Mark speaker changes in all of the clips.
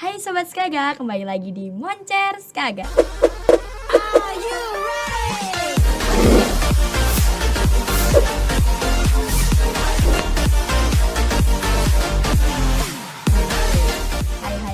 Speaker 1: Hai Sobat Skaga, kembali lagi di Moncer Skaga.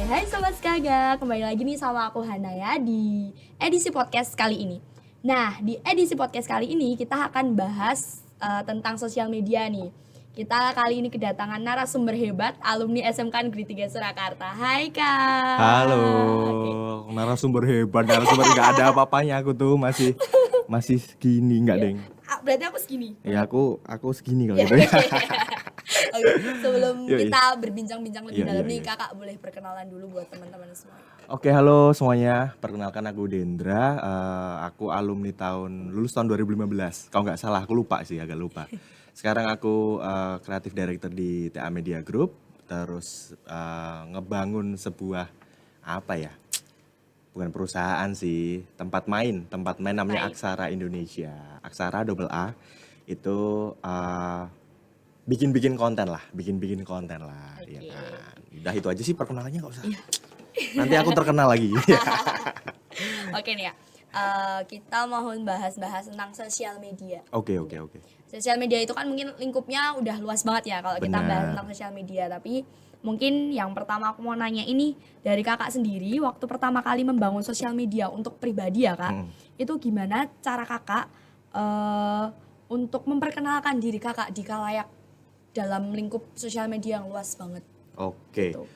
Speaker 1: Hai Sobat Skaga, kembali lagi nih sama aku Hana ya di edisi podcast kali ini. Nah, di edisi podcast kali ini kita akan bahas tentang sosial media nih. Kita kali ini kedatangan narasumber hebat, alumni SMK Negeri 3 Surakarta. Hai Kak.
Speaker 2: Halo,
Speaker 1: Oke.
Speaker 2: narasumber hebat, narasumber nggak ada apa-apanya aku tuh masih segini nggak deng?
Speaker 1: Berarti aku segini.
Speaker 2: Ya aku segini kalau gitu ya.
Speaker 1: Oke, sebelum
Speaker 2: Yoi.
Speaker 1: kita berbincang-bincang lebih
Speaker 2: Iya,
Speaker 1: dalam
Speaker 2: iya,
Speaker 1: nih,
Speaker 2: iya.
Speaker 1: Kakak boleh perkenalan dulu buat teman-teman semua.
Speaker 2: Oke, halo semuanya. Perkenalkan aku Dendra. Aku alumni lulus tahun 2015. Kalau nggak salah, aku lupa sih, agak lupa. Sekarang aku kreatif director di TA Media Group. Terus ngebangun sebuah apa ya? Bukan perusahaan sih, tempat main namanya
Speaker 1: Baik.
Speaker 2: Aksara Indonesia, Aksara double A. Itu bikin konten lah,
Speaker 1: Oke.
Speaker 2: ya kan. Udah itu aja sih perkenalannya, nggak usah. Nanti aku terkenal lagi.
Speaker 1: Oke nih ya, kita mau bahas tentang sosial media.
Speaker 2: Oke.
Speaker 1: Sosial media itu kan mungkin lingkupnya udah luas banget ya kalau kita
Speaker 2: Benar.
Speaker 1: bahas tentang sosial media. Tapi mungkin yang pertama aku mau nanya ini dari kakak sendiri, waktu pertama kali membangun sosial media untuk pribadi ya kak, itu gimana cara kakak untuk memperkenalkan diri kakak di khalayak dalam lingkup sosial media yang luas banget?
Speaker 2: Oke.
Speaker 1: Gitu.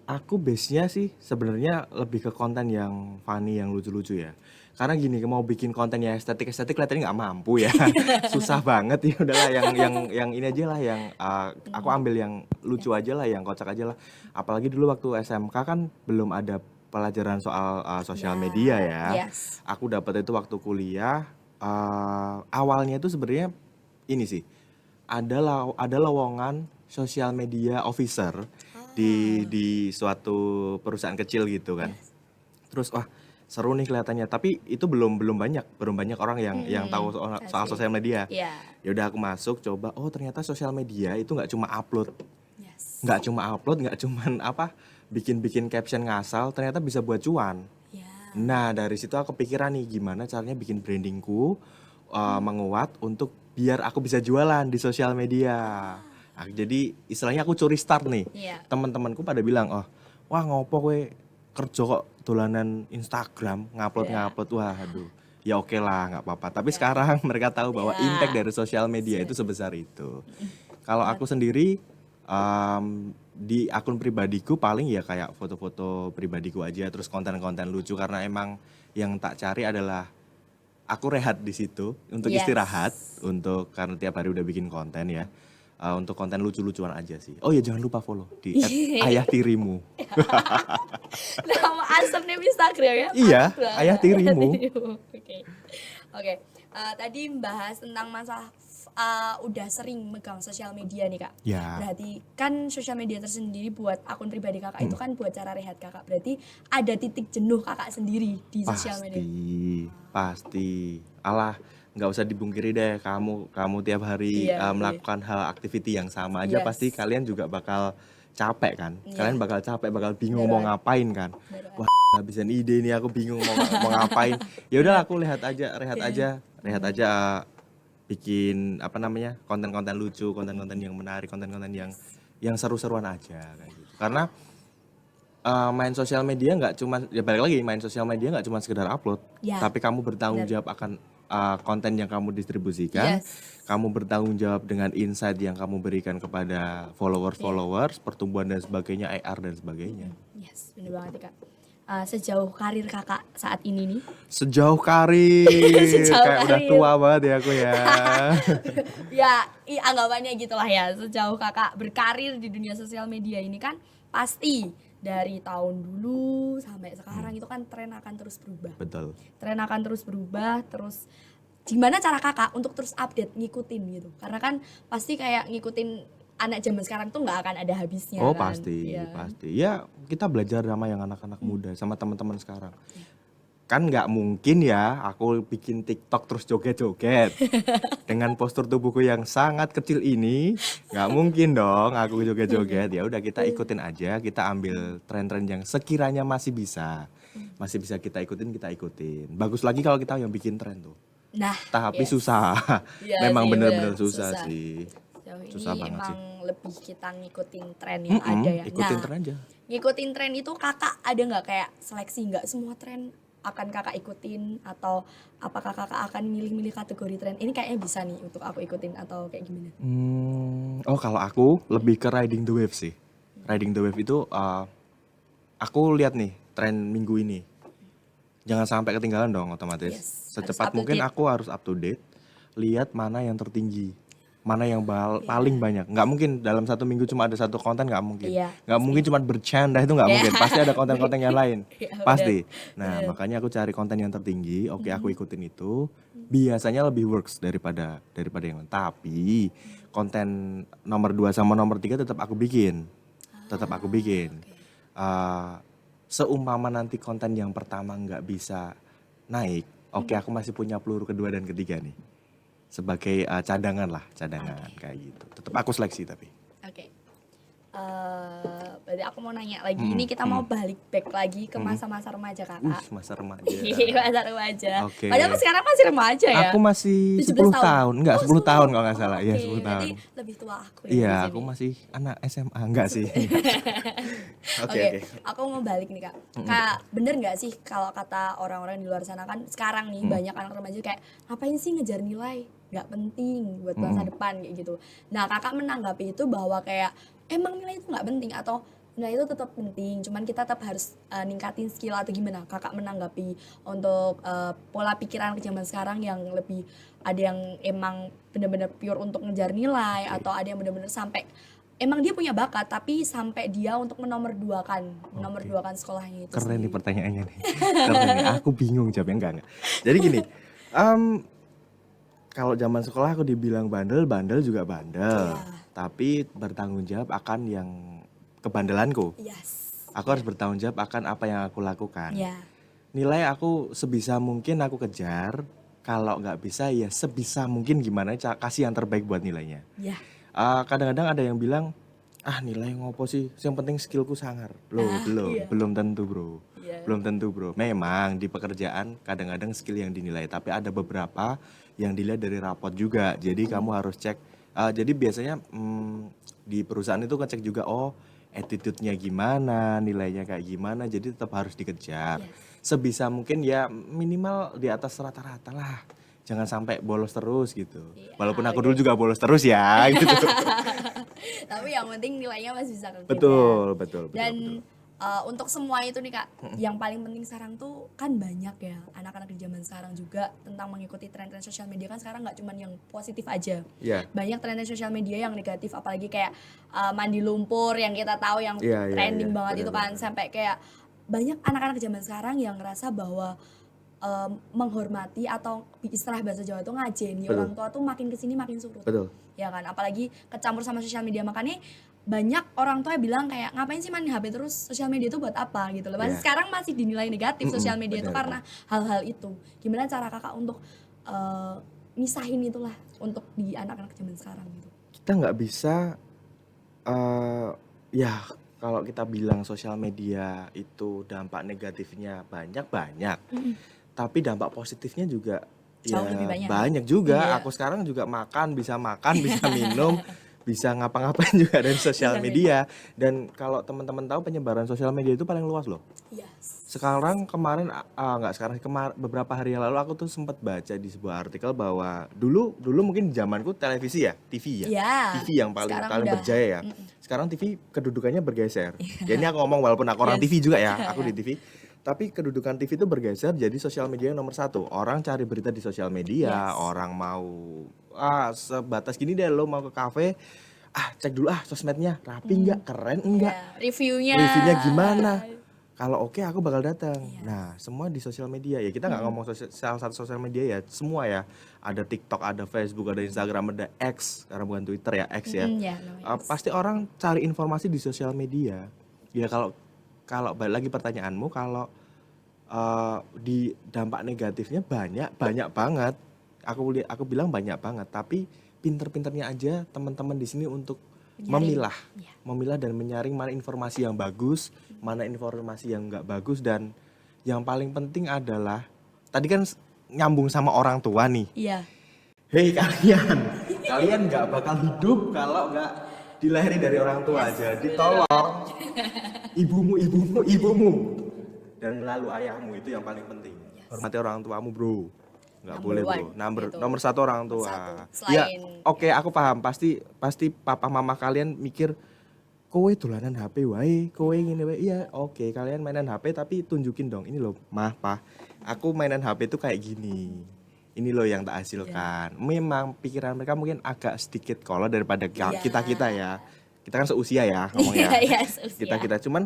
Speaker 2: Aku base-nya sih sebenarnya lebih ke konten yang funny, yang lucu-lucu ya. Karena gini, mau bikin konten yang estetik kelihatannya nggak mampu ya. Susah banget ya, udahlah yang ini aja lah, yang aku ambil yang lucu aja lah, yang kocak aja lah. Apalagi dulu waktu SMK kan belum ada pelajaran soal sosial media ya.
Speaker 1: Yes.
Speaker 2: Aku dapat itu waktu kuliah. Awalnya itu sebenarnya ini sih, ada lowongan social media officer di suatu perusahaan kecil gitu kan. Terus wah, seru nih kelihatannya, tapi itu belum banyak orang yang tahu soal
Speaker 1: Asik.
Speaker 2: sosial media.
Speaker 1: Iya.
Speaker 2: Ya udah aku masuk coba, oh ternyata sosial media itu nggak cuma upload,
Speaker 1: Yes.
Speaker 2: nggak cuman apa, bikin caption ngasal, ternyata bisa buat cuan.
Speaker 1: Ya.
Speaker 2: Nah dari situ aku pikiran nih, gimana caranya bikin brandingku menguat untuk biar aku bisa jualan di sosial media. Jadi istilahnya aku curi start nih.
Speaker 1: Iya.
Speaker 2: Teman-temanku pada bilang, oh wah ngopo kowe kerja kok dolanan Instagram ngupload. Wah aduh, ya oke lah, nggak apa-apa. Tapi sekarang mereka tahu bahwa
Speaker 1: Ya.
Speaker 2: impact dari sosial media itu sebesar itu. Kalau aku sendiri di akun pribadiku paling ya kayak foto-foto pribadiku aja, terus konten-konten lucu, karena emang yang tak cari adalah aku rehat di situ untuk
Speaker 1: Yes.
Speaker 2: istirahat, karena tiap hari udah bikin konten ya. Untuk konten lucu-lucuan aja sih. Oh ya jangan lupa follow di @ayahtirimu.
Speaker 1: Nama asapnya Instagram ya?
Speaker 2: Iya,
Speaker 1: Pas banget.
Speaker 2: Ayah Tirimu.
Speaker 1: Oke. Tadi membahas tentang masalah udah sering megang sosial media nih kak.
Speaker 2: Ya.
Speaker 1: Berarti kan sosial media tersendiri buat akun pribadi kakak itu kan buat cara rehat kakak. Berarti ada titik jenuh kakak sendiri di sosial media.
Speaker 2: Pasti. Alah, nggak usah dibungkiri deh, kamu tiap hari
Speaker 1: Iya,
Speaker 2: melakukan hal aktiviti yang sama aja,
Speaker 1: Yes.
Speaker 2: pasti kalian juga bakal capek kan.
Speaker 1: Iya.
Speaker 2: Kalian bakal capek, bakal bingung
Speaker 1: Beneran.
Speaker 2: mau ngapain kan.
Speaker 1: Beneran.
Speaker 2: Wah, habisan ide nih, aku bingung mau ngapain. Ya udahlah, aku rehat aja, bikin apa namanya, konten-konten lucu, konten-konten yang menarik, konten-konten yang seru-seruan aja kayak gitu. Karena main sosial media nggak cuma, ya balik lagi, main sosial media nggak cuma sekedar upload,
Speaker 1: Ya,
Speaker 2: tapi kamu bertanggung
Speaker 1: benar.
Speaker 2: jawab akan konten yang kamu distribusikan.
Speaker 1: Yes.
Speaker 2: Kamu bertanggung jawab dengan insight yang kamu berikan kepada followers, pertumbuhan dan sebagainya, AR dan sebagainya.
Speaker 1: Yes, bener banget ya kak. Sejauh karir kakak saat ini nih,
Speaker 2: Sejauh karir,
Speaker 1: Sejauh
Speaker 2: kayak udah
Speaker 1: karir.
Speaker 2: tua banget ya aku ya.
Speaker 1: ya anggapannya gitulah ya, sejauh kakak berkarir di dunia sosial media ini kan pasti dari tahun dulu sampai sekarang itu kan tren akan terus berubah.
Speaker 2: Betul.
Speaker 1: Tren akan terus berubah, terus gimana cara kakak untuk terus update, ngikutin gitu? Karena kan pasti kayak ngikutin anak zaman sekarang tuh nggak akan ada habisnya
Speaker 2: Oh
Speaker 1: kan.
Speaker 2: pasti,
Speaker 1: Iya.
Speaker 2: pasti. Ya kita belajar sama yang anak-anak muda, sama teman-teman sekarang. kan nggak mungkin ya aku bikin TikTok terus joget-joget dengan postur tubuhku yang sangat kecil ini, nggak mungkin dong aku joget-joget. Ya udah kita ikutin aja, kita ambil tren-tren yang sekiranya masih bisa kita ikutin. Bagus lagi kalau kita yang bikin tren tuh.
Speaker 1: Nah,
Speaker 2: Tapi
Speaker 1: yes.
Speaker 2: susah.
Speaker 1: Iya
Speaker 2: Memang
Speaker 1: sih,
Speaker 2: bener-bener
Speaker 1: bener,
Speaker 2: susah
Speaker 1: susah.
Speaker 2: sih.
Speaker 1: Jauh
Speaker 2: Susah
Speaker 1: ini
Speaker 2: banget sih.
Speaker 1: emang lebih kita ngikutin tren yang ada ya.
Speaker 2: Ikutin
Speaker 1: Nah,
Speaker 2: tren aja.
Speaker 1: ngikutin tren itu kakak ada nggak kayak seleksi, nggak semua tren akan kakak ikutin, atau apakah kakak akan milih-milih kategori tren ini kayaknya bisa nih untuk aku ikutin, atau kayak gimana?
Speaker 2: Oh kalau aku lebih ke riding the wave sih. Riding the wave itu aku lihat nih tren minggu ini. Jangan sampai ketinggalan dong otomatis.
Speaker 1: Yes, harus
Speaker 2: Secepat
Speaker 1: up to
Speaker 2: mungkin
Speaker 1: date.
Speaker 2: aku harus up to date. Lihat mana yang tertinggi. Mana yang
Speaker 1: Iya.
Speaker 2: paling banyak. Nggak mungkin dalam satu minggu cuma ada satu konten, nggak mungkin.
Speaker 1: Iya,
Speaker 2: Nggak mungkin cuma bercanda, itu nggak
Speaker 1: Iya.
Speaker 2: mungkin. Pasti ada konten-konten yang lain.
Speaker 1: Iya,
Speaker 2: Pasti. Nah makanya aku cari konten yang tertinggi. Oke aku ikutin itu. Biasanya lebih works daripada yang lain. Tapi konten nomor 2 sama nomor 3 tetap aku bikin. Seumpama nanti konten yang pertama nggak bisa naik, oke aku masih punya peluru kedua dan ketiga nih sebagai cadangan kayak gitu. Tetap aku seleksi tapi.
Speaker 1: Oke. Berarti aku mau nanya lagi, ini kita mau balik back lagi ke masa-masa remaja kakak.
Speaker 2: Masa remaja.
Speaker 1: Masa remaja.
Speaker 2: Oke.
Speaker 1: Padahal sekarang masih remaja ya.
Speaker 2: Aku masih
Speaker 1: 17
Speaker 2: 10 tahun. Enggak, 10 tahun kalau nggak salah. Iya,
Speaker 1: Oke,
Speaker 2: 10 tahun.
Speaker 1: berarti lebih tua aku ya.
Speaker 2: Iya,
Speaker 1: di
Speaker 2: aku
Speaker 1: sini.
Speaker 2: masih anak SMA. Enggak sih. Oke.
Speaker 1: Aku mau balik nih kak. Kak, bener nggak sih kalau kata orang-orang di luar sana kan sekarang nih banyak anak remaja kayak ngapain sih ngejar nilai? Nggak penting buat masa depan kayak gitu. Nah kakak menanggapi itu bahwa kayak emang nilai itu nggak penting, atau nilai itu tetap penting, cuman kita tetap harus ningkatin skill, atau gimana kakak menanggapi untuk pola pikiran ke zaman sekarang yang lebih ada yang emang benar-benar pure untuk ngejar nilai, atau ada yang benar-benar sampai emang dia punya bakat tapi sampai dia untuk menomorduakan sekolahnya itu
Speaker 2: Keren nih
Speaker 1: sendiri.
Speaker 2: pertanyaannya nih. Keren nih. Aku bingung jawabnya enggak. Jadi gini, kalau zaman sekolah aku dibilang bandel juga bandel. Tapi bertanggung jawab akan yang kebandelanku.
Speaker 1: Yes.
Speaker 2: Aku harus bertanggung jawab akan apa yang aku lakukan.
Speaker 1: Ya.
Speaker 2: Nilai aku sebisa mungkin aku kejar. Kalau nggak bisa ya sebisa mungkin gimana kasih yang terbaik buat nilainya.
Speaker 1: Ya.
Speaker 2: Kadang-kadang ada yang bilang, nilai ngopo sih, yang penting skillku sangar. Loh, belum tentu bro.
Speaker 1: Iya.
Speaker 2: Belum tentu bro. Memang di pekerjaan kadang-kadang skill yang dinilai, tapi ada beberapa yang dilihat dari rapot juga. Jadi kamu harus cek. Jadi biasanya di perusahaan itu ngecek juga, attitude-nya gimana, nilainya kayak gimana. Jadi tetap harus dikejar. Sebisa mungkin ya minimal di atas rata-rata lah. Jangan sampai bolos terus gitu. Walaupun aku dulu juga bolos terus ya gitu.
Speaker 1: Tapi yang penting nilainya masih bisa kekejar.
Speaker 2: Betul.
Speaker 1: Dan untuk semua itu nih kak, yang paling penting sekarang tuh kan banyak ya anak-anak di zaman sekarang juga tentang mengikuti tren-tren sosial media kan sekarang nggak cuma yang positif aja.
Speaker 2: Iya.
Speaker 1: Banyak tren-tren sosial media yang negatif, apalagi kayak mandi lumpur yang kita tahu yang
Speaker 2: Iya,
Speaker 1: trending
Speaker 2: iya,
Speaker 1: banget itu kan, sampai kayak banyak anak-anak zaman sekarang yang ngerasa bahwa menghormati atau istilah bahasa Jawa itu ngajeni
Speaker 2: Betul.
Speaker 1: orang tua tuh makin kesini makin surut.
Speaker 2: Betul.
Speaker 1: Ya kan, apalagi kecampur sama sosial media, makanya banyak orang tua bilang kayak ngapain sih main HP terus, sosial media itu buat apa gitu loh. Masih
Speaker 2: Iya.
Speaker 1: sekarang masih dinilai negatif sosial media itu
Speaker 2: benar.
Speaker 1: karena hal-hal itu. Gimana cara kakak untuk misahin itulah untuk di anak-anak zaman sekarang gitu?
Speaker 2: Kita nggak bisa ya kalau kita bilang sosial media itu dampak negatifnya banyak, tapi dampak positifnya juga
Speaker 1: Jauh
Speaker 2: ya
Speaker 1: lebih banyak.
Speaker 2: banyak juga.
Speaker 1: Iya.
Speaker 2: Aku sekarang juga bisa minum, bisa ngapa-ngapain juga dari sosial media. Dan kalau teman-teman tahu penyebaran sosial media itu paling luas loh.
Speaker 1: Yes.
Speaker 2: Sekarang kemarin beberapa hari yang lalu aku tuh sempat baca di sebuah artikel bahwa dulu mungkin zamanku televisi ya, TV ya.
Speaker 1: Iya.
Speaker 2: TV yang paling
Speaker 1: Sekarang
Speaker 2: paling
Speaker 1: udah.
Speaker 2: berjaya ya. Sekarang TV kedudukannya bergeser. Ya ini aku ngomong walaupun aku orang TV juga ya, aku di TV. Tapi kedudukan TV itu bergeser jadi sosial media yang nomor 1. Orang cari berita di sosial media, orang mau sebatas gini deh, lo mau ke kafe, cek dulu sosmednya rapi nggak, keren enggak,
Speaker 1: Reviewnya
Speaker 2: gimana. Kalau oke aku bakal datang. Nah semua di sosial media ya, kita nggak ngomong salah satu sosial media ya, semua ya. Ada TikTok, ada Facebook, ada Instagram, ada X, karena bukan Twitter ya, X ya.
Speaker 1: namanya X.
Speaker 2: Pasti orang cari informasi di sosial media. Ya kalau balik lagi pertanyaanmu, kalau di dampak negatifnya banyak banget. Aku bilang banyak banget, tapi pinter-pinternya aja teman-teman di sini untuk
Speaker 1: Menyaring.
Speaker 2: memilah,
Speaker 1: Iya.
Speaker 2: memilah dan menyaring mana informasi yang bagus, mana informasi yang nggak bagus, dan yang paling penting adalah tadi kan nyambung sama orang tua nih.
Speaker 1: Iya.
Speaker 2: Hei kalian nggak bakal hidup kalau nggak dilahiri dari orang tua. Jadi tolong ibumu dan lalu ayahmu, itu yang paling penting. Hormati orang tuamu, bro. Nggak
Speaker 1: Number
Speaker 2: boleh, bro.
Speaker 1: one, gitu.
Speaker 2: Nomor satu orang tua.
Speaker 1: Satu.
Speaker 2: Ya,
Speaker 1: Selain
Speaker 2: oke, aku paham. Pasti papa mama kalian mikir kowe dolanan HP wae, kowe ngene wae. Iya, oke, kalian mainan HP tapi tunjukin dong. Ini loh, mah, pah. Aku mainan HP itu kayak gini. Ini loh yang tak hasilkan. Memang pikiran mereka mungkin agak sedikit kolot daripada
Speaker 1: Iya.
Speaker 2: kita ya. Kita kan seusia ya ngomongnya.
Speaker 1: Iya, seusia.
Speaker 2: Kita cuman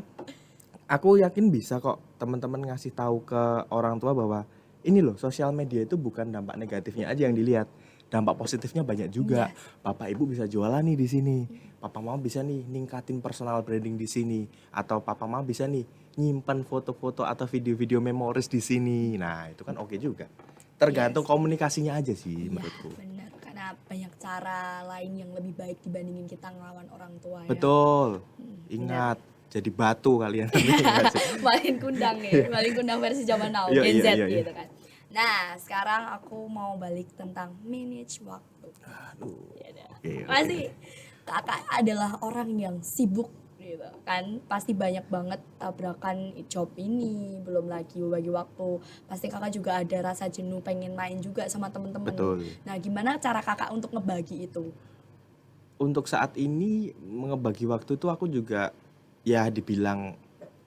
Speaker 2: aku yakin bisa kok teman-teman ngasih tahu ke orang tua bahwa ini loh, sosial media itu bukan dampak negatifnya aja yang dilihat, dampak positifnya banyak juga. Bapak ibu bisa jualan nih di sini, papa mama bisa nih ningkatin personal branding di sini, atau papa mama bisa nih nyimpan foto-foto atau video-video memoris di sini. Nah itu kan oke juga, tergantung komunikasinya aja sih menurutku.
Speaker 1: Benar, karena banyak cara lain yang lebih baik dibandingin kita ngelawan orang tua ya.
Speaker 2: Betul, ingat jadi batu kalian.
Speaker 1: Malin kundang nih, Malin kundang versi zaman now,
Speaker 2: Iya,
Speaker 1: Gen Z
Speaker 2: iya.
Speaker 1: gitu kan. Nah, sekarang aku mau balik tentang manage waktu.
Speaker 2: Aduh.
Speaker 1: Ya dah.
Speaker 2: Oke.
Speaker 1: Pasti kakak adalah orang yang sibuk gitu kan. Pasti banyak banget tabrakan job ini, belum lagi bagi waktu. Pasti kakak juga ada rasa jenuh pengen main juga sama temen-temen.
Speaker 2: Betul.
Speaker 1: Nah, gimana cara kakak untuk ngebagi itu?
Speaker 2: Untuk saat ini ngebagi waktu itu aku juga ya dibilang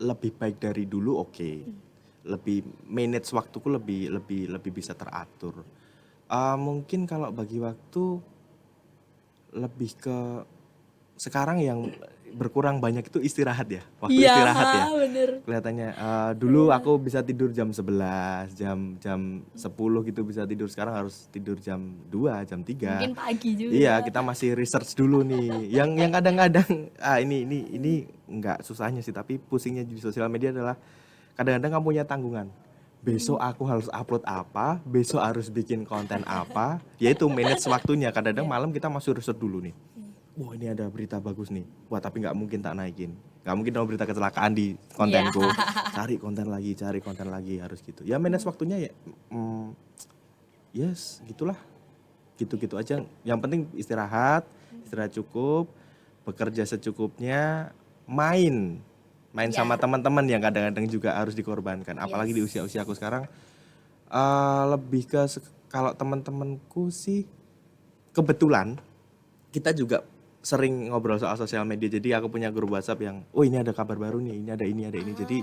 Speaker 2: lebih baik dari dulu, oke. Lebih manage waktuku lebih bisa teratur. Mungkin kalau bagi waktu lebih ke sekarang yang berkurang banyak itu istirahat ya. Waktu istirahat ya.
Speaker 1: Bener.
Speaker 2: Kelihatannya dulu aku bisa tidur jam 11, jam 10 gitu bisa tidur, sekarang harus tidur jam 2, jam 3.
Speaker 1: Mungkin pagi juga.
Speaker 2: Iya, kita masih research dulu nih. Yang kadang-kadang ini enggak susahnya sih, tapi pusingnya di sosial media adalah kadang-kadang kamu punya tanggungan. Besok aku harus upload apa, besok harus bikin konten apa. Yaitu manage waktunya. Kadang-kadang malam kita masih research dulu nih. Wah, ini ada berita bagus nih. Wah, tapi nggak mungkin tak naikin. Nggak mungkin dong berita kecelakaan di kontenku. Cari konten lagi, harus gitu. Ya manage waktunya ya, yes, gitulah. Gitu-gitu aja. Yang penting istirahat cukup, bekerja secukupnya, main sama teman-teman yang kadang-kadang juga harus dikorbankan. Apalagi di usia-usia aku sekarang, lebih ke kalau teman-temanku sih kebetulan kita juga sering ngobrol soal sosial media. Jadi aku punya grup WhatsApp yang, oh ini ada kabar baru nih, ini ada ini.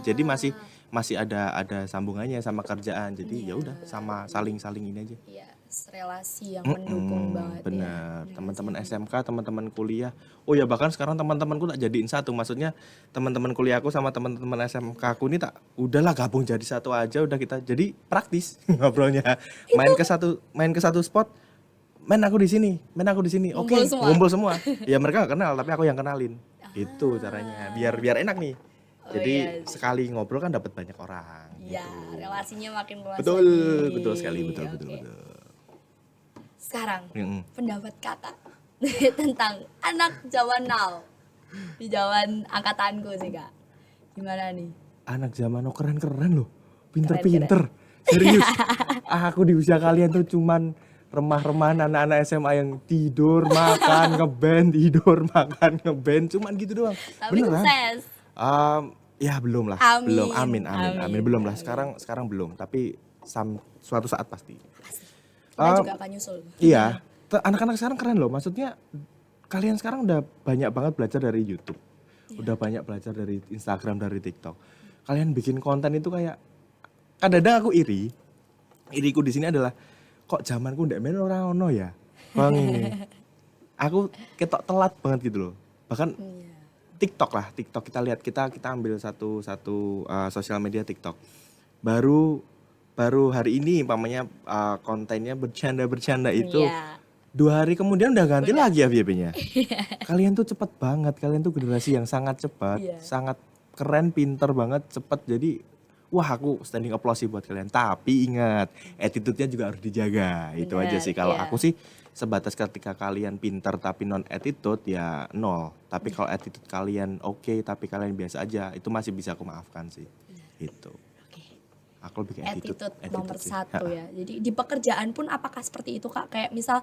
Speaker 2: Jadi masih ada sambungannya sama kerjaan. Jadi ya udah sama saling ini aja.
Speaker 1: Iya, relasi yang mendukung banget.
Speaker 2: Bener, teman-teman SMK, teman-teman kuliah. Oh ya, bahkan sekarang teman-temanku tak jadiin satu. Maksudnya teman-teman kuliahku sama teman-teman SMK aku ini tak udahlah gabung jadi satu aja, udah kita jadi praktis ngobrolnya. Main ke satu spot. Men aku di sini. Oke, ngumpul semua. Ya mereka gak kenal, tapi aku yang kenalin. Itu caranya. Biar enak nih. Jadi sekali ngobrol kan dapat banyak orang.
Speaker 1: Iya,
Speaker 2: gitu.
Speaker 1: relasinya makin luas.
Speaker 2: Betul sekali, betul.
Speaker 1: Sekarang pendapat kakak tentang anak zaman now di zaman angkatanku sih kak, gimana nih?
Speaker 2: Anak zaman now keren loh, pinter. Serius. Aku di usia kalian tuh cuman remah-remahan anak-anak SMA yang tidur, makan, ngeband, cuman gitu doang.
Speaker 1: Tapi sukses.
Speaker 2: Ya belum lah.
Speaker 1: Amin.
Speaker 2: Amin. Belum lah. Sekarang belum, tapi suatu saat pasti.
Speaker 1: Kita juga akan nyusul.
Speaker 2: Iya, anak-anak sekarang keren loh. Maksudnya kalian sekarang udah banyak banget belajar dari YouTube. Udah banyak belajar dari Instagram, dari TikTok. Kalian bikin konten itu kayak kadang-kadang aku iriku di sini adalah kok zamanku ndak main ora ono ya. Bang ini. Aku ketok telat banget gitu loh. Bahkan TikTok kita lihat, kita ambil satu sosial media TikTok. Baru hari ini umpamanya kontennya bercanda itu 2 hari kemudian udah ganti lagi FYP-nya. Kalian tuh cepet banget, kalian tuh generasi yang sangat cepat, sangat keren, pinter banget, cepet. Jadi wah aku standing applause sih buat kalian. Tapi ingat, attitude-nya juga harus dijaga. Itu aja
Speaker 1: Benar,
Speaker 2: sih. Kalau
Speaker 1: iya.
Speaker 2: aku sih sebatas ketika kalian pintar tapi non attitude ya nol. Tapi kalau attitude kalian oke tapi kalian biasa aja, itu masih bisa aku maafkan sih. Itu.
Speaker 1: Oke.
Speaker 2: Aku lebih ke
Speaker 1: Attitude nomor
Speaker 2: sih.
Speaker 1: satu ya. Jadi di pekerjaan pun apakah seperti itu Kak? Kayak misal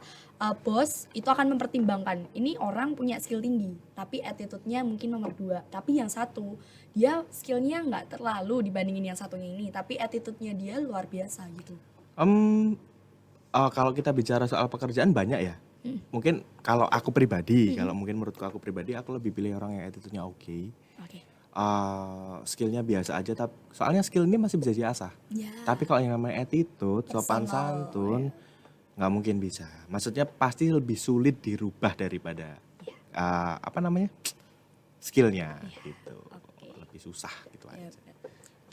Speaker 1: bos itu akan mempertimbangkan ini orang punya skill tinggi, tapi attitude-nya mungkin nomor 2. Tapi yang satu dia skillnya nggak terlalu dibandingin yang satunya ini, tapi attitude-nya dia luar biasa gitu.
Speaker 2: Em, kalau kita bicara soal pekerjaan banyak ya. Mungkin kalau aku pribadi, kalau mungkin menurutku aku pribadi, aku lebih pilih orang yang attitude-nya oke.
Speaker 1: Oke.
Speaker 2: Skillnya biasa aja, tapi soalnya skill ini masih bisa diasah.
Speaker 1: Ya.
Speaker 2: Tapi kalau yang namanya attitude, sopan
Speaker 1: Personal,
Speaker 2: santun, nggak mungkin bisa. Maksudnya pasti lebih sulit dirubah daripada apa namanya skillnya gitu.
Speaker 1: Oke.
Speaker 2: Lebih susah gitu
Speaker 1: Ya,
Speaker 2: aja.
Speaker 1: benar.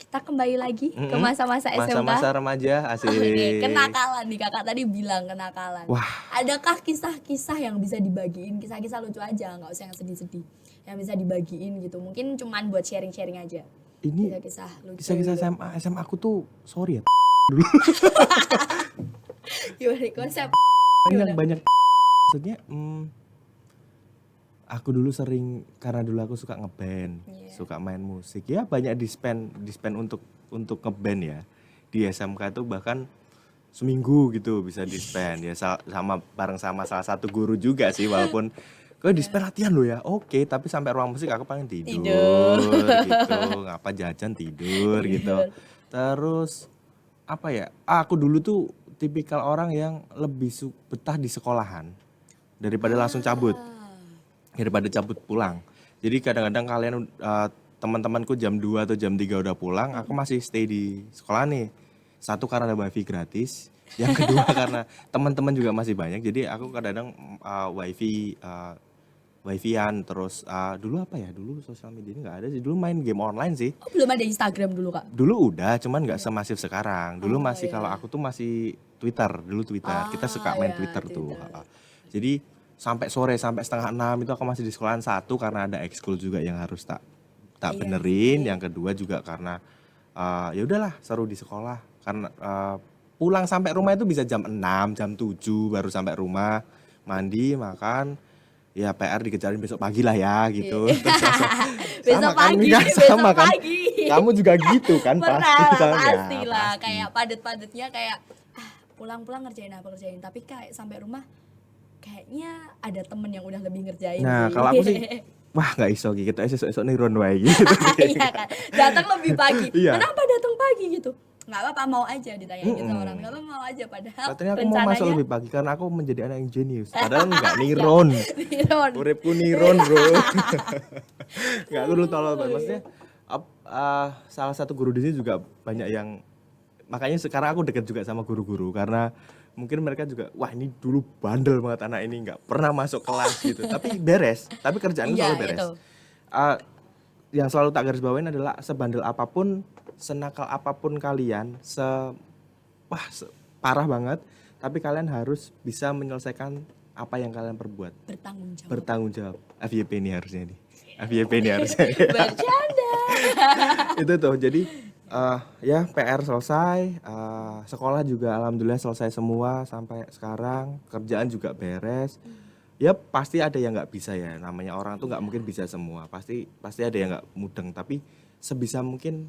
Speaker 1: Kita kembali lagi ke
Speaker 2: Mm-mm.
Speaker 1: masa-masa SMK.
Speaker 2: Masa-masa remaja asik.
Speaker 1: Oke, kenakalan nih kakak tadi bilang kenakalan.
Speaker 2: Wah.
Speaker 1: Adakah kisah-kisah yang bisa dibagiin, kisah-kisah lucu aja, nggak usah yang sedih-sedih, yang bisa dibagiin gitu. Mungkin cuman buat sharing-sharing aja.
Speaker 2: Ini
Speaker 1: Kisah-kisah lucu.
Speaker 2: kisah-kisah
Speaker 1: gitu.
Speaker 2: SMA aku tuh sorry ya.
Speaker 1: Gimana konsep?
Speaker 2: Banyak maksudnya aku dulu sering karena dulu aku suka ngeband,
Speaker 1: Iya.
Speaker 2: suka main musik. Ya banyak di-spend untuk ngeband ya. Di SMK itu bahkan seminggu gitu bisa di-spend ya sama bareng sama salah satu guru juga sih walaupun kok di-spend latihan lo ya. Oke, tapi sampai ruang musik aku pengen tidur gitu. Ngapa jajan tidur gitu. Terus apa ya? Aku dulu tuh tipikal orang yang lebih betah di sekolahan daripada langsung cabut. Daripada cabut pulang. Jadi kadang-kadang kalian teman-temanku jam 2 atau jam 3 udah pulang, aku masih stay di sekolah nih. Satu karena ada wifi gratis, yang kedua karena teman-teman juga masih banyak. Jadi aku kadang-kadang wifi-an terus dulu apa ya? Dulu sosial media ini nggak ada sih. Dulu main game online sih.
Speaker 1: Oh, belum ada Instagram dulu kak?
Speaker 2: Dulu udah, cuman nggak semasif sekarang. Dulu masih
Speaker 1: iya.
Speaker 2: kalau aku tuh masih Twitter, dulu Twitter. Kita suka main
Speaker 1: iya,
Speaker 2: Twitter tuh.
Speaker 1: Twitter.
Speaker 2: Jadi sampai sore, sampai 5:30 itu aku masih di sekolahan. Satu karena ada ekskul juga yang harus tak benerin. Yang kedua juga karena ya udahlah seru di sekolah. Karena pulang sampai rumah itu bisa jam 6, jam 7 baru sampai rumah, mandi, makan. Ya PR dikejarin besok pagi lah ya gitu.
Speaker 1: Besok pagi,
Speaker 2: sama kan?
Speaker 1: pagi.
Speaker 2: Kamu juga gitu kan
Speaker 1: Pasti
Speaker 2: ya,
Speaker 1: lah,
Speaker 2: pasti.
Speaker 1: kayak padet-padetnya kayak pulang-pulang ngerjain apa ngerjain, tapi kayak sampai rumah kayaknya ada temen yang udah lebih ngerjain.
Speaker 2: Nah,
Speaker 1: sih.
Speaker 2: kalau aku sih wah nggak iso gitu, esok-esok niron wae gitu.
Speaker 1: Iya kan, datang lebih pagi.
Speaker 2: Iya.
Speaker 1: Kenapa datang pagi gitu? Nggak apa-apa, mau aja ditanya gitu orang. Nggak apa mau aja, padahal
Speaker 2: Katanya aku mau masuk lebih pagi karena aku menjadi anak yang jenius. Padahal nggak niron.
Speaker 1: Niron.
Speaker 2: Uripku niron, bro. Nggak, aku dulu tolol banget. Maksudnya salah satu guru di sini juga banyak yang, makanya sekarang aku deket juga sama guru-guru karena mungkin mereka juga wah ini dulu bandel banget anak ini, nggak pernah masuk kelas gitu. Tapi beres, tapi kerjaannya
Speaker 1: Iya,
Speaker 2: selalu beres.
Speaker 1: itu.
Speaker 2: Yang selalu tak garis bawain adalah sebandel apapun, senakal apapun kalian, parah banget, tapi kalian harus bisa menyelesaikan apa yang kalian perbuat. Bertanggung jawab. FYP ini harusnya nih. FYP ini harusnya.
Speaker 1: Bercanda.
Speaker 2: Itu tuh. Jadi ya PR selesai, sekolah juga alhamdulillah selesai semua sampai sekarang, kerjaan juga beres. Ya pasti ada yang nggak bisa ya, namanya orang tuh nggak mungkin bisa semua, pasti ada yang nggak mudeng, tapi sebisa mungkin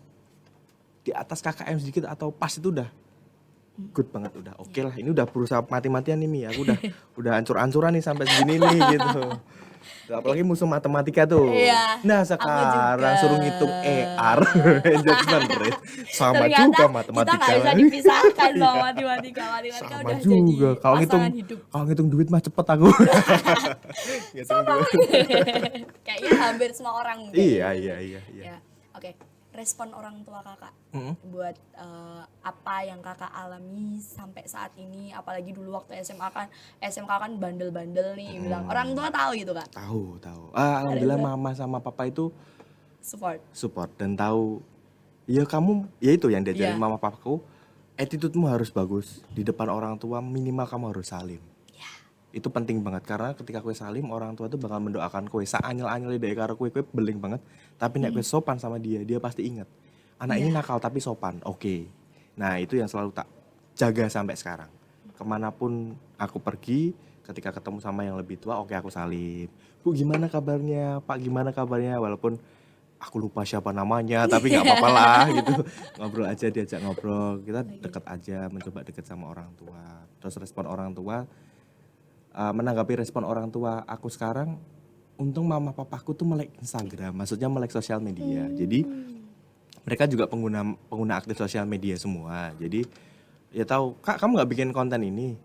Speaker 2: di atas KKM sedikit atau pas itu udah good banget, udah oke lah. Ini udah berusaha mati-matian nih, aku udah ancur-ancuran nih sampai segini nih gitu. Apalagi musuh matematika tuh.
Speaker 1: Iya,
Speaker 2: Nah sekarang suruh ngitung ER, engagement rate, sama
Speaker 1: ternyata
Speaker 2: juga matematika.
Speaker 1: kita nggak bisa dipisahkan loh, matematika
Speaker 2: Sama
Speaker 1: udah
Speaker 2: juga.
Speaker 1: jadi
Speaker 2: Kalau
Speaker 1: pasangan hidup.
Speaker 2: ngitung duit mah cepet aku. Ngitung duit.
Speaker 1: Kayaknya hampir semua orang mungkin.
Speaker 2: Iya.
Speaker 1: Ya, oke. Respon orang tua kakak buat apa yang kakak alami sampai saat ini, apalagi dulu waktu SMK kan bandel-bandel nih, bilang orang tua tahu gitu kak?
Speaker 2: Tahu. Alhamdulillah mama sama papa itu support dan tahu. Ya kamu, ya itu yang diajarin mama papaku, attitude-mu harus bagus di depan orang tua, minimal kamu harus salim. Itu penting banget karena ketika kue salim, orang tua tuh bakal mendoakan kue. Saanyel-anyel dari karo kue beling banget, tapi nek kue sopan sama dia pasti ingat. anak ini
Speaker 1: Iya.
Speaker 2: nakal tapi sopan, oke. Nah itu yang selalu tak jaga sampai sekarang. Kemanapun aku pergi, ketika ketemu sama yang lebih tua, oke aku salim. Bu gimana kabarnya, Pak gimana kabarnya, walaupun aku lupa siapa namanya, tapi nggak apa-apa lah gitu. Ngobrol aja, diajak ngobrol, kita deket aja, mencoba deket sama orang tua. Terus respon orang tua, menanggapi respon orang tua aku sekarang, untung mama papaku tuh melek Instagram, maksudnya melek sosial media. Jadi mereka juga pengguna aktif sosial media semua. Jadi ya tahu, Kak kamu nggak bikin konten ini?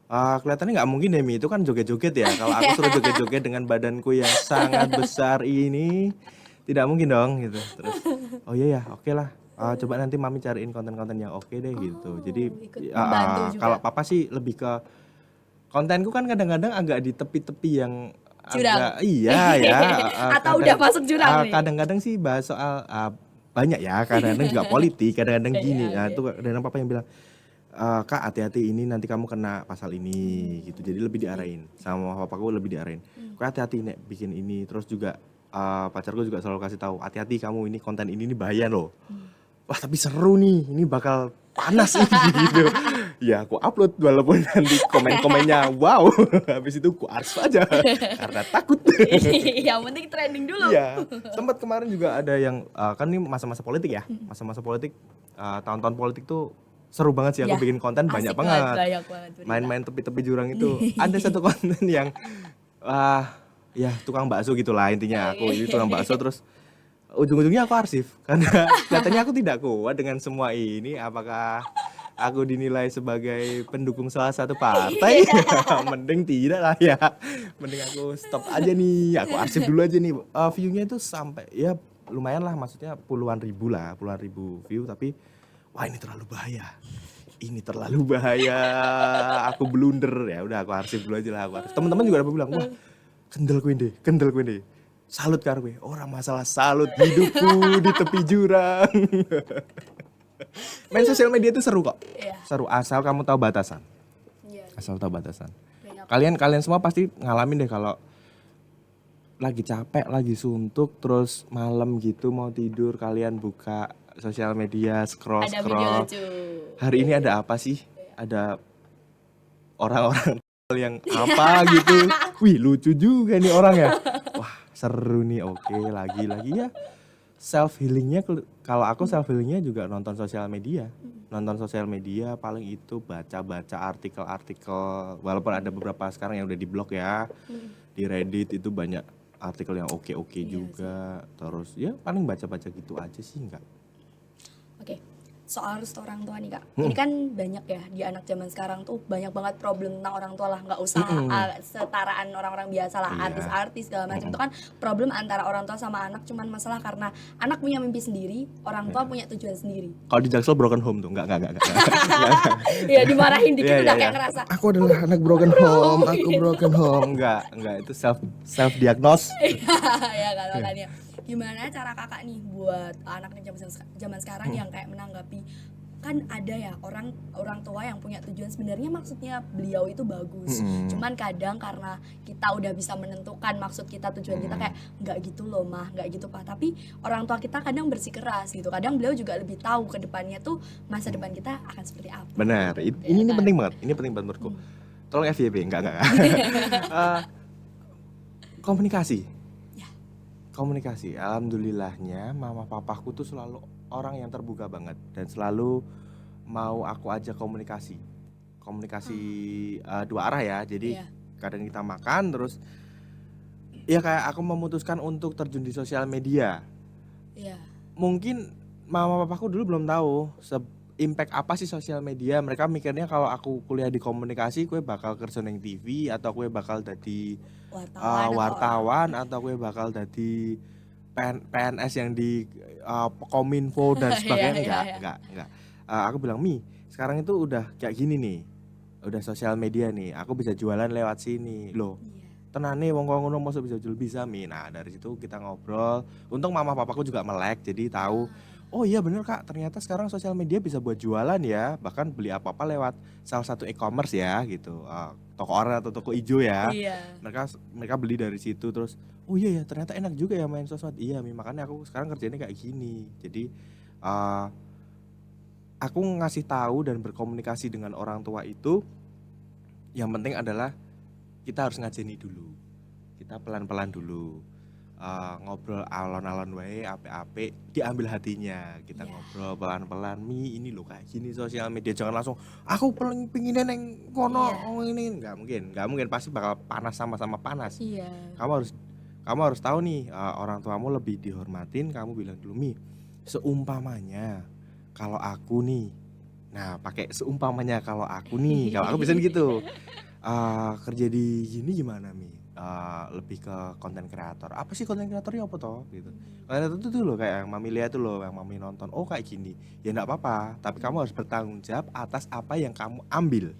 Speaker 2: Kelihatannya nggak mungkin deh Mi, itu kan joget-joget ya. Kalau aku suruh joget-joget dengan badanku yang sangat besar ini, tidak mungkin dong gitu. Terus, oh iya ya, oke lah. Coba nanti mami cariin konten-konten yang oke deh gitu. Jadi
Speaker 1: ikut membantu juga.
Speaker 2: kalau papa sih lebih ke kontenku kan kadang-kadang agak di tepi-tepi yang
Speaker 1: Jurang.
Speaker 2: agak iya ya.
Speaker 1: Atau udah masuk jurang nih?
Speaker 2: Kadang-kadang sih bahas soal banyak ya, kadang-kadang juga politik, kadang-kadang gini. Nah, itu kadang papa yang bilang, Kak hati-hati ini nanti kamu kena pasal ini gitu. Jadi lebih diarahin sama papaku, lebih diarahin. Kak hati-hati nek bikin ini. Terus juga pacarku juga selalu kasih tahu, hati-hati kamu ini konten ini bahaya loh. Wah tapi seru nih, ini bakal panas nih gitu. Ya aku upload walaupun nanti komen-komennya wow. Habis itu aku archive aja karena takut.
Speaker 1: Yang penting trending dulu.
Speaker 2: Iya, sempat kemarin juga ada yang kan ini masa-masa politik ya. Masa-masa politik, tahun-tahun politik tuh seru banget sih, aku
Speaker 1: Ya,
Speaker 2: bikin konten banyak
Speaker 1: asik
Speaker 2: banget.
Speaker 1: banyak banget berita.
Speaker 2: Main-main tepi-tepi jurang itu. Ada satu konten yang ya tukang bakso gitulah intinya. Aku itu tukang bakso, terus ujung-ujungnya aku arsip karena kelihatannya aku tidak kuat dengan semua ini. Apakah aku dinilai sebagai pendukung salah satu partai? Mending tidak lah ya. Mending aku stop aja nih. Aku arsip dulu aja nih. View-nya itu sampai ya lumayan lah, maksudnya puluhan ribu view, tapi wah ini terlalu bahaya. Ini terlalu bahaya. Aku blunder, ya udah aku arsip dulu aja lah, aku arsip. Teman-teman juga ada bilang, "Wah, kendel kowe ndek. Salut karo kowe." Orang masalah salut, hidupku di tepi jurang. Main sosial media itu seru kok.
Speaker 1: Iya.
Speaker 2: Seru asal kamu tahu batasan.
Speaker 1: Iya.
Speaker 2: Asal tahu batasan.
Speaker 1: Banyak.
Speaker 2: Kalian semua pasti ngalamin deh kalau lagi capek, lagi suntuk, terus malam gitu mau tidur, kalian buka sosial media, scroll.
Speaker 1: Ada video lucu.
Speaker 2: Hari ini ada apa sih? Ada orang-orang yang apa gitu. Wih, lucu juga nih orang ya. Wah, seru nih. Oke, lagi ya. Self healingnya, kalau aku self healingnya juga nonton sosial media. Nonton sosial media paling itu baca-baca artikel-artikel. Walaupun ada beberapa sekarang yang udah di-blok ya. Di Reddit itu banyak artikel yang oke-oke juga. Terus ya paling baca-baca gitu aja sih, enggak.
Speaker 1: Oke, soal restu orang tua nih Kak. Ini kan banyak ya di anak zaman sekarang tuh banyak banget problem tentang orang tua lah. Nggak usah setaraan orang-orang biasa lah,
Speaker 2: Iya.
Speaker 1: artis-artis segala macam. Itu kan problem antara orang tua sama anak, cuman masalah karena anak punya mimpi sendiri, orang tua punya tujuan sendiri.
Speaker 2: Kalau di Jaksel broken home tuh, enggak.
Speaker 1: Ya dimarahin dikit
Speaker 2: Iya,
Speaker 1: udah
Speaker 2: iya,
Speaker 1: kayak
Speaker 2: iya.
Speaker 1: ngerasa.
Speaker 2: Aku adalah anak broken home, aku broken home. Enggak, itu self diagnose.
Speaker 1: Ya kan makanya. Gimana cara kakak nih buat anak zaman sekarang yang kayak menanggapi, kan ada ya orang tua yang punya tujuan, sebenarnya maksudnya beliau itu bagus, cuman kadang karena kita udah bisa menentukan maksud kita, tujuan kita kayak nggak gitu loh mah, nggak gitu pak, tapi orang tua kita kadang bersikeras gitu, kadang beliau juga lebih tahu ke depannya tuh masa depan kita akan seperti apa.
Speaker 2: Benar, ini penting banget, menurutku. Tolong FYP, enggak. Komunikasi. Komunikasi, alhamdulillahnya mama papaku tuh selalu orang yang terbuka banget dan selalu mau aku ajak komunikasi dua arah ya. Jadi kadang kita makan terus ya kayak aku memutuskan untuk terjun di sosial media. Mungkin mama papaku dulu belum tahu impact apa sih sosial media. Mereka mikirnya kalau aku kuliah di komunikasi, gue bakal kerja neng TV, atau gue bakal jadi wartawan, atau gue bakal jadi PNS yang di Kominfo dan sebagainya. Enggak. Aku bilang, Mi, sekarang itu udah kayak gini nih, udah sosial media nih, aku bisa jualan lewat sini loh. Tenane wong ngono masa bisa Mi. Nah dari situ kita ngobrol. Untung mama papaku juga melek, jadi tahu. Oh iya bener Kak, ternyata sekarang sosial media bisa buat jualan ya. Bahkan beli apa-apa lewat salah satu e-commerce ya gitu, toko online atau toko ijo ya. Mereka beli dari situ. Terus oh iya ya ternyata enak juga ya main sosmed. Iya Mi, makanya aku sekarang kerjanya kayak gini. Jadi Eh, aku ngasih tahu dan berkomunikasi dengan orang tua itu yang penting adalah kita harus ngajeni dulu. Kita pelan-pelan dulu. Ngobrol alon-alon wae apik-apik diambil hatinya. Kita
Speaker 1: Iya.
Speaker 2: ngobrol pelan-pelan, "Mi, ini loh kayak gini sosial media." Jangan langsung aku pengen neng kono
Speaker 1: Iya.
Speaker 2: ini. Nggak mungkin pasti bakal panas sama-sama panas.
Speaker 1: Iya.
Speaker 2: Kamu harus tahu nih, orang tuamu lebih dihormatin, kamu bilang dulu, "Mi, seumpamanya kalau aku nih." Nah, pakai seumpamanya kalau aku nih, kalau aku biasanya gitu. Kerja di gini gimana, Mi? Lebih ke konten kreator. Apa sih konten kreatornya apa toh? Gitu. Konten kreator itu tuh loh kayak yang Mami lihat tuh loh, yang Mami nonton. Oh kayak gini. Ya enggak apa-apa, tapi kamu harus bertanggung jawab atas apa yang kamu ambil.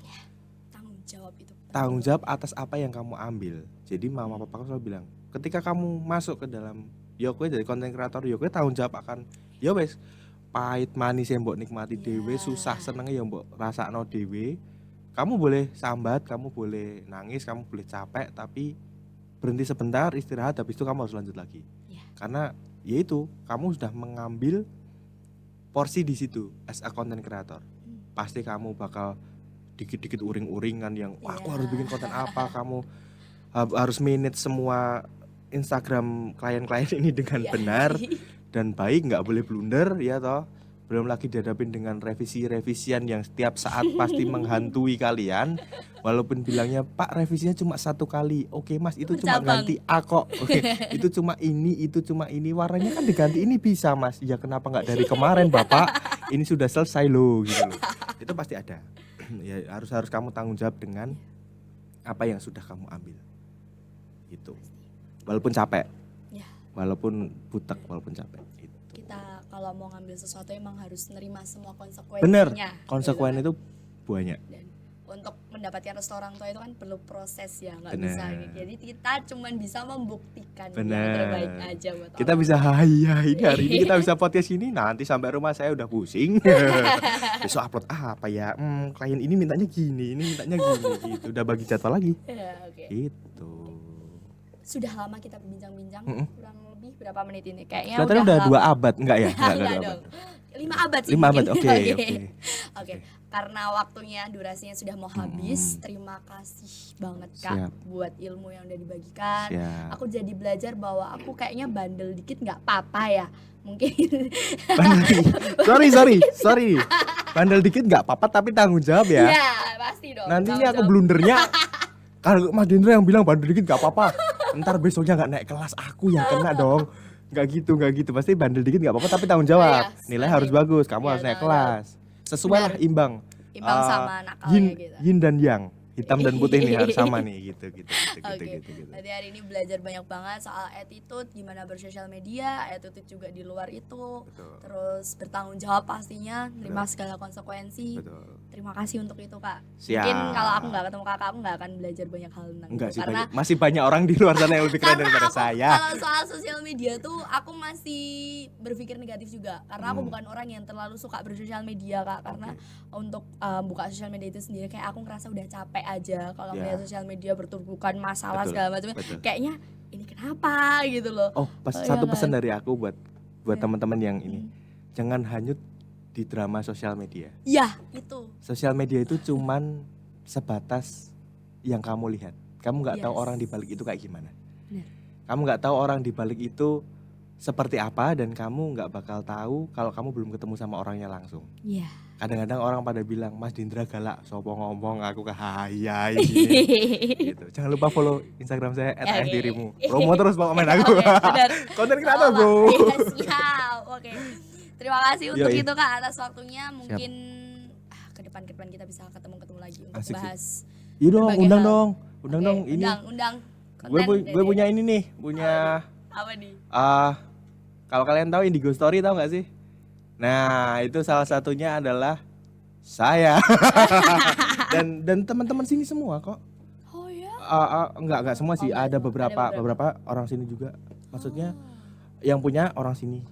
Speaker 1: Tanggung jawab itu penting
Speaker 2: Tanggung
Speaker 1: banget.
Speaker 2: jawab atas apa yang kamu ambil. Jadi mama papa selalu bilang, ketika kamu masuk ke dalam yo kowe jadi konten kreator, yo kowe tanggung jawab akan yo wes pahit manis yang mbok nikmati dhewe,
Speaker 1: Iya.
Speaker 2: susah senengnya yang mbok rasakno dhewe. Kamu boleh sambat, kamu boleh nangis, kamu boleh capek, tapi berhenti sebentar, istirahat, habis itu kamu harus lanjut lagi.
Speaker 1: Iya.
Speaker 2: Karena ya itu, kamu sudah mengambil porsi di situ as a content creator. Pasti kamu bakal dikit-dikit uring-uringan yang wah, aku
Speaker 1: Iya.
Speaker 2: harus bikin konten apa, kamu harus manage semua Instagram klien-klien ini dengan
Speaker 1: Iya.
Speaker 2: benar dan baik, nggak boleh blunder ya toh. Belum lagi dihadapin dengan revisi-revisian yang setiap saat pasti menghantui kalian. Walaupun bilangnya Pak revisinya cuma 1 kali, oke Mas itu cuma
Speaker 1: Bercabang.
Speaker 2: ganti A kok, oke itu cuma ini warnanya kan diganti ini bisa Mas, ya kenapa nggak dari kemarin Bapak, ini sudah selesai loh gitu loh. Itu pasti ada. Ya harus kamu tanggung jawab dengan apa yang sudah kamu ambil gitu, walaupun capek,
Speaker 1: Ya,
Speaker 2: walaupun butek, walaupun capek gitu.
Speaker 1: kita kalau mau ngambil sesuatu emang harus nerima semua konsekuensinya.
Speaker 2: Bener,
Speaker 1: gitu
Speaker 2: konsekuen
Speaker 1: kan.
Speaker 2: itu banyak.
Speaker 1: Dan untuk mendapatkan restu orang tua itu kan perlu proses ya, nggak
Speaker 2: Bener.
Speaker 1: bisa gitu. Jadi kita cuman bisa membuktikan
Speaker 2: Bener.
Speaker 1: yang terbaik aja buat
Speaker 2: Kita
Speaker 1: orang
Speaker 2: bisa
Speaker 1: tua.
Speaker 2: hai hari ini kita bisa podcast ini, nanti sampai rumah saya udah pusing. Besok upload apa ya, klien ini mintanya gini, ini mintanya gini gitu. Udah bagi jadwal lagi
Speaker 1: Ya, oke.
Speaker 2: gitu.
Speaker 1: Sudah lama kita berbincang-bincang, kurang lebih berapa menit ini? Kayaknya
Speaker 2: Kelihatannya udah 2
Speaker 1: lama.
Speaker 2: abad, enggak ya? Enggak
Speaker 1: Enggak
Speaker 2: 2 abad.
Speaker 1: dong. 5 abad sih
Speaker 2: 5 abad,
Speaker 1: mungkin.
Speaker 2: oke,
Speaker 1: Oke.
Speaker 2: oke.
Speaker 1: Oke, karena waktunya durasinya sudah mau habis. Terima kasih banget Kak
Speaker 2: Siap.
Speaker 1: buat ilmu yang udah dibagikan.
Speaker 2: Siap.
Speaker 1: Aku jadi belajar bahwa aku kayaknya bandel dikit nggak apa-apa ya. Mungkin
Speaker 2: Sorry. Bandel dikit enggak apa-apa tapi tanggung jawab ya.
Speaker 1: ya pasti dong.
Speaker 2: Nanti ini
Speaker 1: tanggung
Speaker 2: aku
Speaker 1: jawab.
Speaker 2: blundernya kalau Mas Dindra yang bilang bandel dikit gak apa-apa, ntar besoknya gak naik kelas, aku yang kena dong. Gak gitu, pasti bandel dikit gak apa-apa tapi tanggung jawab.
Speaker 1: Iya,
Speaker 2: Nilai
Speaker 1: sebenarnya.
Speaker 2: harus bagus, kamu
Speaker 1: Iya,
Speaker 2: harus naik
Speaker 1: tanggung jawab.
Speaker 2: kelas. Sesuai lah, imbang.
Speaker 1: Imbang
Speaker 2: Eh,
Speaker 1: sama nakalnya gitu.
Speaker 2: yin dan yang, hitam dan putih nih harus sama nih gitu.
Speaker 1: Oke, berarti hari ini belajar banyak banget soal attitude, gimana bersosial media, attitude juga di luar itu,
Speaker 2: Betul.
Speaker 1: terus bertanggung jawab pastinya, terima segala konsekuensi.
Speaker 2: Betul.
Speaker 1: Terima kasih untuk itu Kak.
Speaker 2: Siap.
Speaker 1: Mungkin kalau aku nggak ketemu Kakak, aku nggak akan belajar banyak hal tentang
Speaker 2: Enggak
Speaker 1: itu.
Speaker 2: sih,
Speaker 1: Karena
Speaker 2: masih banyak orang di luar sana yang lebih keren daripada
Speaker 1: aku,
Speaker 2: saya.
Speaker 1: kalau soal sosial media tuh aku masih berpikir negatif juga, karena aku bukan orang yang terlalu suka bersosial media Kak. Karena untuk buka sosial media itu sendiri kayak aku ngerasa udah capek aja kalau
Speaker 2: Ya.
Speaker 1: melihat sosial media bertumbukan masalah
Speaker 2: Betul,
Speaker 1: segala macam.
Speaker 2: betul.
Speaker 1: Kayaknya ini kenapa gitu loh.
Speaker 2: Oh, satu
Speaker 1: iya
Speaker 2: pesan
Speaker 1: kan?
Speaker 2: dari aku buat
Speaker 1: Iya.
Speaker 2: teman-teman yang ini. Jangan hanyut di drama sosial media.
Speaker 1: Ya itu.
Speaker 2: Sosial media itu cuman sebatas yang kamu lihat. Kamu nggak tahu
Speaker 1: Yes.
Speaker 2: orang di balik itu kayak gimana.
Speaker 1: Benar.
Speaker 2: Kamu nggak tahu orang di balik itu seperti apa, dan kamu nggak bakal tahu kalau kamu belum ketemu sama orangnya langsung.
Speaker 1: Iya.
Speaker 2: Kadang-kadang orang pada bilang Mas Dindra galak, sopo ngomong aku kehayai gini. Gitu. Jangan lupa follow Instagram saya @ahdirimu. Promo terus pokoknya aku.
Speaker 1: Oke, benar.
Speaker 2: Konten kreator,
Speaker 1: Apa?
Speaker 2: Bro.
Speaker 1: Iya, siap. Oke. Terima kasih untuk
Speaker 2: Yoi.
Speaker 1: itu Kak atas waktunya. Mungkin ke depan kita bisa ketemu lagi untuk
Speaker 2: Asik sih.
Speaker 1: bahas.
Speaker 2: Iya dong,
Speaker 1: Berbagai
Speaker 2: undang
Speaker 1: hal.
Speaker 2: dong. Undang
Speaker 1: Oke,
Speaker 2: dong ini.
Speaker 1: Undang.
Speaker 2: Gue
Speaker 1: Konten
Speaker 2: punya ini nih, punya
Speaker 1: apa nih?
Speaker 2: kalau kalian tahu Indigo Story, tahu nggak sih? Nah, itu salah satunya adalah saya. dan teman-teman sini semua kok.
Speaker 1: Oh ya.
Speaker 2: Enggak semua sih,
Speaker 1: enggak
Speaker 2: ada
Speaker 1: semua.
Speaker 2: beberapa
Speaker 1: Ada beberapa.
Speaker 2: orang sini juga. Maksudnya yang punya orang sini.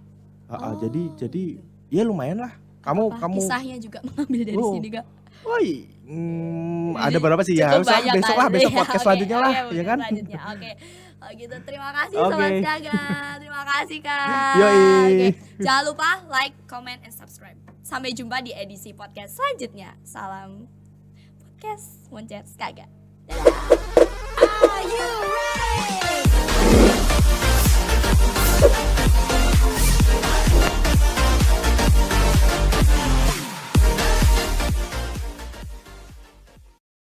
Speaker 2: Jadi ya lumayan lah. Kamu
Speaker 1: Kisahnya juga mengambil dari
Speaker 2: Oh.
Speaker 1: sini Kak.
Speaker 2: woi, ada berapa sih ya?
Speaker 1: Cukup banyak
Speaker 2: Besok
Speaker 1: kan?
Speaker 2: lah, besok
Speaker 1: Iya,
Speaker 2: podcast
Speaker 1: oke,
Speaker 2: selanjutnya lah,
Speaker 1: oke,
Speaker 2: ya
Speaker 1: podcast
Speaker 2: kan?
Speaker 1: selanjutnya. Oke. Oh gitu, terima kasih
Speaker 2: Oke.
Speaker 1: Sobat Siaga. Terima kasih Kak.
Speaker 2: Yoi.
Speaker 1: Oke, jangan lupa like, comment, and subscribe. Sampai jumpa di edisi podcast selanjutnya. Salam podcast Moncet Siaga. Dadah. Are you ready?